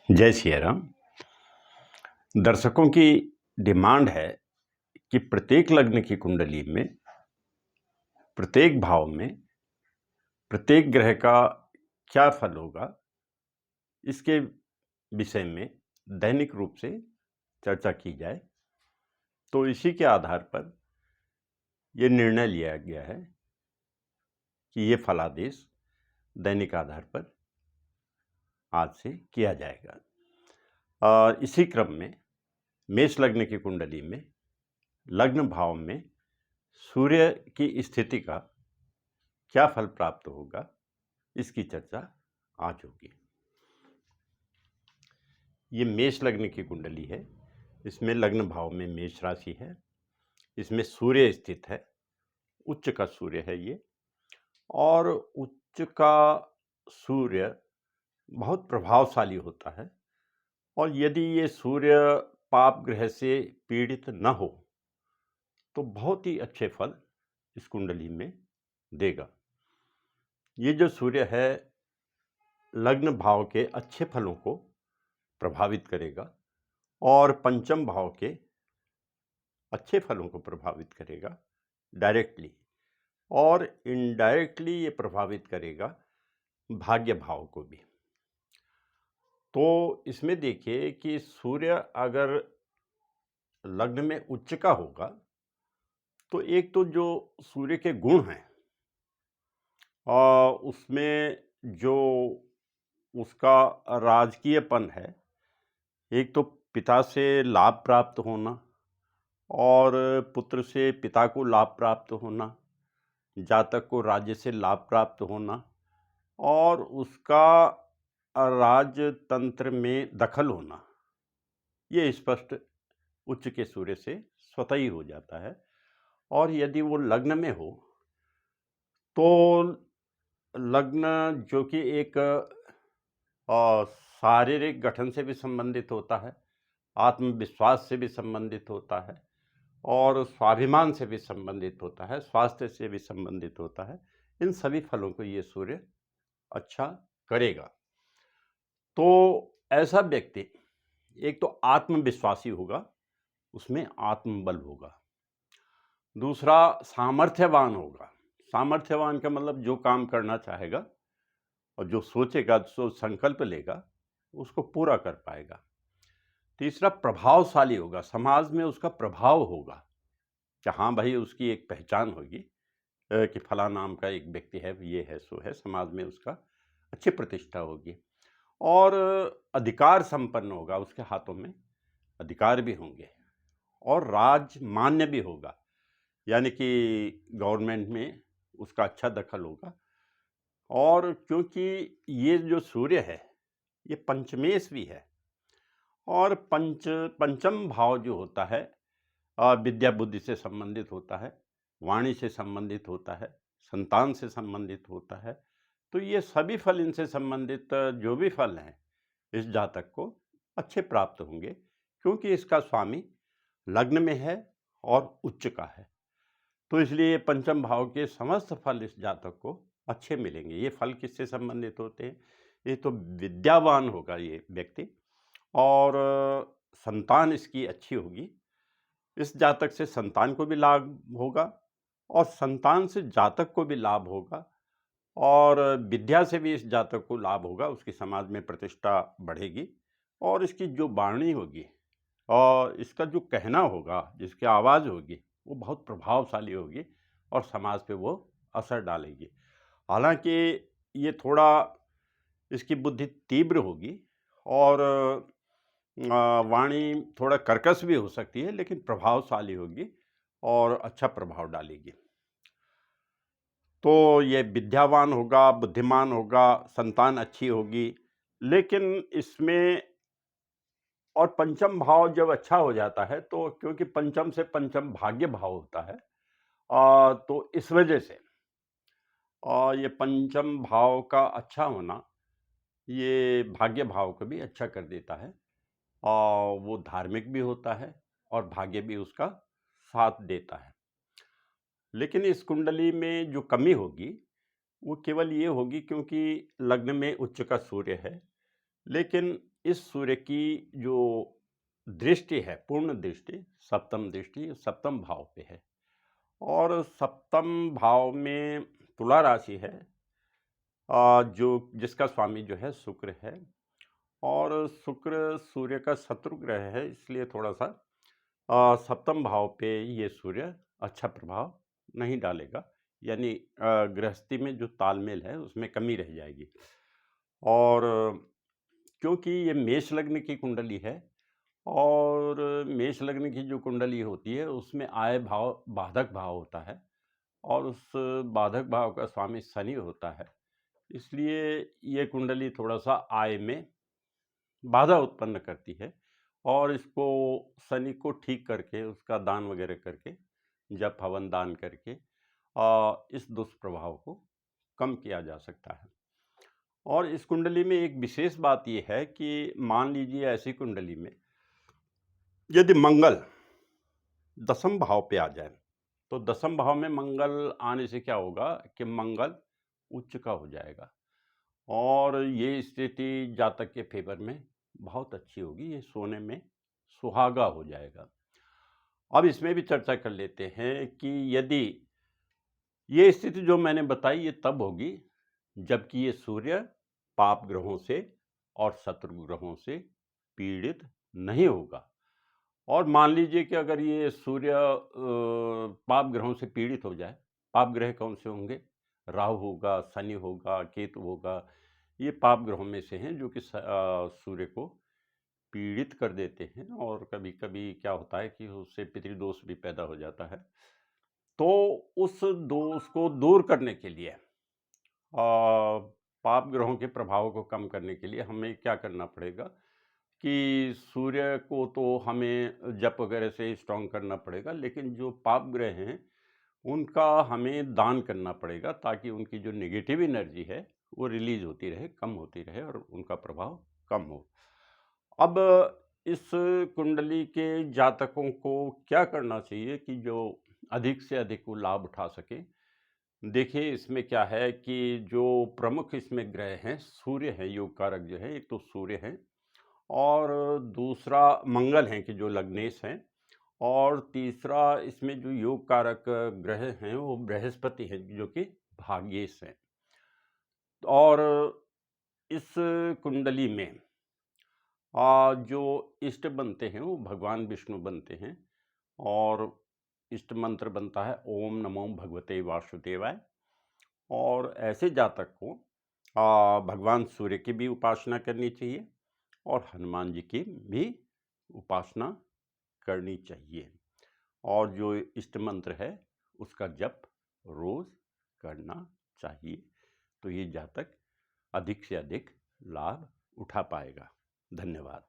जय सिया राम। दर्शकों की डिमांड है कि प्रत्येक लग्न की कुंडली में प्रत्येक भाव में प्रत्येक ग्रह का क्या फल होगा, इसके विषय में दैनिक रूप से चर्चा की जाए। तो इसी के आधार पर ये निर्णय लिया गया है कि ये फलादेश दैनिक आधार पर आज से किया जाएगा। और इसी क्रम में मेष लग्न की कुंडली में लग्न भाव में सूर्य की स्थिति का क्या फल प्राप्त होगा, इसकी चर्चा आज होगी। ये मेष लग्न की कुंडली है। इसमें लग्न भाव में मेष राशि है। इसमें सूर्य स्थित है, उच्च का सूर्य है ये। और उच्च का सूर्य बहुत प्रभावशाली होता है। और यदि ये सूर्य पाप ग्रह से पीड़ित न हो तो बहुत ही अच्छे फल इस कुंडली में देगा। ये जो सूर्य है लग्न भाव के अच्छे फलों को प्रभावित करेगा और पंचम भाव के अच्छे फलों को प्रभावित करेगा डायरेक्टली, और इनडायरेक्टली ये प्रभावित करेगा भाग्य भाव को भी। तो इसमें देखिए कि सूर्य अगर लग्न में उच्च का होगा तो एक तो जो सूर्य के गुण हैं और उसमें जो उसका राजकीयपन है, एक तो पिता से लाभ प्राप्त होना और पुत्र से पिता को लाभ प्राप्त होना, जातक को राज्य से लाभ प्राप्त होना और उसका राजतंत्र में दखल होना, ये स्पष्ट उच्च के सूर्य से स्वतः ही हो जाता है। और यदि वो लग्न में हो तो लग्न जो कि एक शारीरिक गठन से भी संबंधित होता है, आत्मविश्वास से भी संबंधित होता है और स्वाभिमान से भी संबंधित होता है, स्वास्थ्य से भी संबंधित होता है। इन सभी फलों को ये सूर्य अच्छा करेगा। तो ऐसा व्यक्ति एक तो आत्मविश्वासी होगा, उसमें आत्मबल होगा। दूसरा सामर्थ्यवान होगा। सामर्थ्यवान का मतलब जो काम करना चाहेगा और जो सोचेगा, जो संकल्प लेगा, उसको पूरा कर पाएगा। तीसरा प्रभावशाली होगा, समाज में उसका प्रभाव होगा कि हाँ भाई उसकी एक पहचान होगी कि फला नाम का एक व्यक्ति है, ये है सो है, समाज में उसका अच्छी प्रतिष्ठा होगी। और अधिकार संपन्न होगा, उसके हाथों में अधिकार भी होंगे और राजमान्य भी होगा, यानी कि गवर्नमेंट में उसका अच्छा दखल होगा। और क्योंकि ये जो सूर्य है ये पंचमेश भी है और पंचम भाव जो होता है विद्या बुद्धि से संबंधित होता है, वाणी से संबंधित होता है, संतान से संबंधित होता है। तो ये सभी फल इनसे संबंधित जो भी फल हैं इस जातक को अच्छे प्राप्त होंगे, क्योंकि इसका स्वामी लग्न में है और उच्च का है। तो इसलिए पंचम भाव के समस्त फल इस जातक को अच्छे मिलेंगे। ये फल किससे संबंधित होते हैं? ये तो विद्यावान होगा ये व्यक्ति और संतान इसकी अच्छी होगी। इस जातक से संतान को भी लाभ होगा और संतान से जातक को भी लाभ होगा और विद्या से भी इस जातक को लाभ होगा। उसकी समाज में प्रतिष्ठा बढ़ेगी और इसकी जो वाणी होगी और इसका जो कहना होगा, जिसकी आवाज़ होगी, वो बहुत प्रभावशाली होगी और समाज पे वो असर डालेगी। हालांकि ये थोड़ा इसकी बुद्धि तीव्र होगी और वाणी थोड़ा कर्कश भी हो सकती है, लेकिन प्रभावशाली होगी और अच्छा प्रभाव डालेगी। तो ये विद्यावान होगा, बुद्धिमान होगा, संतान अच्छी होगी। लेकिन इसमें और पंचम भाव जब अच्छा हो जाता है तो क्योंकि पंचम से पंचम भाग्य भाव होता है, तो इस वजह से ये पंचम भाव का अच्छा होना ये भाग्य भाव को भी अच्छा कर देता है और वो धार्मिक भी होता है और भाग्य भी उसका साथ देता है। लेकिन इस कुंडली में जो कमी होगी वो केवल ये होगी क्योंकि लग्न में उच्च का सूर्य है, लेकिन इस सूर्य की जो दृष्टि है, पूर्ण दृष्टि, सप्तम दृष्टि सप्तम भाव पे है और सप्तम भाव में तुला राशि है, जो जिसका स्वामी जो है शुक्र है और शुक्र सूर्य का शत्रु ग्रह है, इसलिए थोड़ा सा सप्तम भाव पे ये सूर्य अच्छा प्रभाव नहीं डालेगा, यानी गृहस्थी में जो तालमेल है उसमें कमी रह जाएगी। और क्योंकि ये मेष लग्न की कुंडली है और मेष लग्न की जो कुंडली होती है उसमें आय भाव बाधक भाव होता है और उस बाधक भाव का स्वामी शनि होता है, इसलिए ये कुंडली थोड़ा सा आय में बाधा उत्पन्न करती है और इसको शनि को ठीक करके उसका दान वगैरह करके, जप हवन दान करके इस दुष्प्रभाव को कम किया जा सकता है। और इस कुंडली में एक विशेष बात ये है कि मान लीजिए ऐसी कुंडली में यदि मंगल दसम भाव पे आ जाए, तो दसम भाव में मंगल आने से क्या होगा कि मंगल उच्च का हो जाएगा और ये स्थिति जातक के फेवर में बहुत अच्छी होगी, ये सोने में सुहागा हो जाएगा। अब इसमें भी चर्चा कर लेते हैं कि यदि ये स्थिति जो मैंने बताई ये तब होगी जबकि ये सूर्य पाप ग्रहों से और शत्रु ग्रहों से पीड़ित नहीं होगा। और मान लीजिए कि अगर ये सूर्य पाप ग्रहों से पीड़ित हो जाए, पाप ग्रह कौन से होंगे? राहु होगा, शनि होगा, केतु होगा, ये पाप ग्रहों में से हैं जो कि सूर्य को पीड़ित कर देते हैं और कभी-कभी क्या होता है कि उससे पितृदोष भी पैदा हो जाता है। तो उस दोष को दूर करने के लिए पाप ग्रहों के प्रभाव को कम करने के लिए हमें क्या करना पड़ेगा कि सूर्य को तो हमें जप वगैरह से स्ट्रॉन्ग करना पड़ेगा, लेकिन जो पाप ग्रह हैं उनका हमें दान करना पड़ेगा ताकि उनकी जो नेगेटिव एनर्जी है वो रिलीज होती रहे, कम होती रहे और उनका प्रभाव कम हो। अब इस कुंडली के जातकों को क्या करना चाहिए कि जो अधिक से अधिक वो लाभ उठा सके? देखिए इसमें क्या है कि जो प्रमुख इसमें ग्रह हैं, सूर्य हैं, योग कारक जो है, एक तो सूर्य हैं और दूसरा मंगल हैं कि जो लग्नेश हैं और तीसरा इसमें जो योग कारक ग्रह हैं वो बृहस्पति हैं जो कि भाग्येश हैं। और इस कुंडली में जो इष्ट बनते हैं वो भगवान विष्णु बनते हैं और इष्ट मंत्र बनता है ओम नमो भगवते वासुदेवाय। और ऐसे जातक को भगवान सूर्य की भी उपासना करनी चाहिए और हनुमान जी की भी उपासना करनी चाहिए और जो इष्ट मंत्र है उसका जप रोज करना चाहिए, तो ये जातक अधिक से अधिक लाभ उठा पाएगा। धन्यवाद।